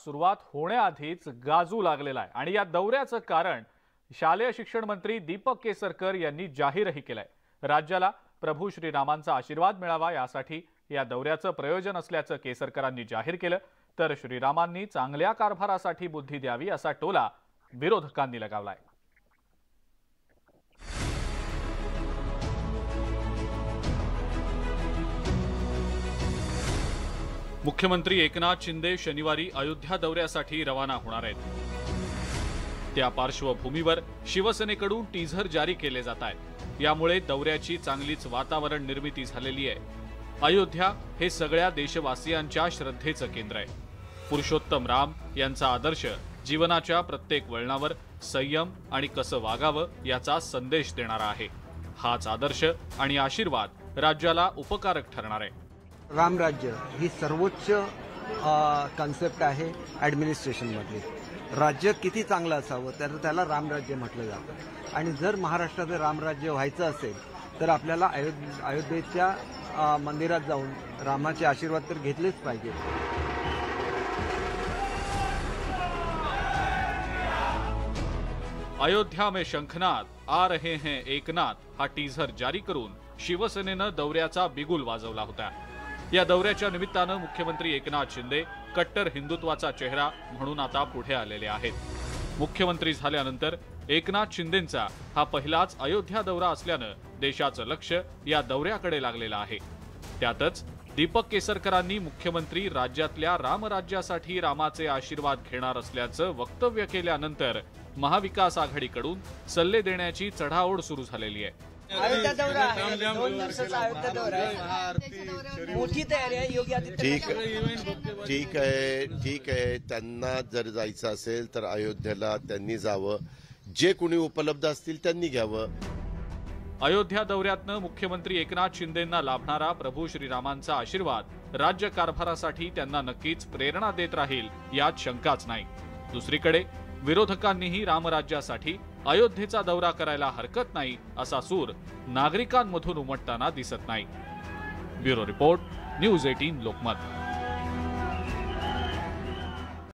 सुरुवात होण्याआधीच गाजू लागलेला आहे आणि या दौऱ्याचं कारण शालेय शिक्षण मंत्री दीपक केसरकर यांनी जाहीरही केलंय। राज्याला प्रभू श्रीरामांचा आशीर्वाद मिळावा यासाठी या दौऱ्याचं प्रयोजन असल्याचं केसरकरांनी जाहीर केलं। तर श्रीरामांनी चांगल्या कारभारासाठी बुद्धी द्यावी असा टोला विरोधकांनी लगावलाय। मुख्यमंत्री एकनाथ शिंदे शनिवारी अयोध्या दौऱ्यासाठी रवाना होणार आहेत। त्या पार्श्वभूमीवर शिवसेनेकडून टीझर जारी केले जात आहेत। यामुळे दौऱ्याची चांगलीच वातावरण निर्मिती झालेली आहे। अयोध्या हे सगळ्या देशवासियांच्या श्रद्धेचं केंद्र आहे। पुरुषोत्तम राम यांचा आदर्श जीवनाच्या प्रत्येक वळणावर संयम आणि कसं वागावं याचा संदेश देणारा आहे। हाच आदर्श आणि आशीर्वाद राज्याला उपकारक ठरणार आहे। रामराज्य ही सर्वोच्च कन्सेप्ट आहे ॲडमिनिस्ट्रेशनमधली। राज्य किती चांगलं असावं तर त्याला रामराज्य म्हटलं जातं आणि जर महाराष्ट्राचं रामराज्य व्हायचं असेल तर आपल्याला अयोध्येच्या मंदिरात जाऊन रामाचे आशीर्वाद तर घेतलेच पाहिजे। अयोध्या में शंखनाद आ रहे हैं एकनाथ हा टीझर जारी करून शिवसेनेनं दौऱ्याचा बिगुल वाजवला होता। या दौऱ्याच्या निमित्तानं मुख्यमंत्री एकनाथ शिंदे कट्टर हिंदुत्वाचा चेहरा म्हणून आता पुढे आलेले आहेत। मुख्यमंत्री झाल्यानंतर एकनाथ शिंदेंचा हा पहिलाच अयोध्या दौरा असल्यानं देशाचं लक्ष या दौऱ्याकडे लागलेलं आहे। त्यातच दीपक केसरकरांनी मुख्यमंत्री राज्यातल्या रामराज्यासाठी रामाचे आशीर्वाद घेणार असल्याचं वक्तव्य केल्यानंतर महाविकास आघाडीकडून सल्ले देण्याची चढाओढ सुरू झालेली आहे। अयोध्या दौरा आहे, 2 दिवसाचा अयोध्या दौरा आहे, मोठी तयारी आहे। योगी आदित्यनाथ ठीक आहे त्यांना जर जायचं असेल तर अयोध्येला त्यांनी जावं, जे कोणी उपलब्ध असतील त्यांनी घ्यावं। अयोध्या दौऱ्यातनं मुख्यमंत्री एकनाथ शिंदेंना लाभणारा प्रभू श्रीरामांचा आशीर्वाद राज्य कारभारासाठी त्यांना नक्कीच प्रेरणा देत राहील यात शंकाच नाही। दुसरीकडे विरोधकांनीही रामराज्यासाठी अयोध्येचा दौरा करायला हरकत नाही असा सूर नागरिकांमधून उमटताना दिसत नाही। Bureau report, news 18 Lokmat.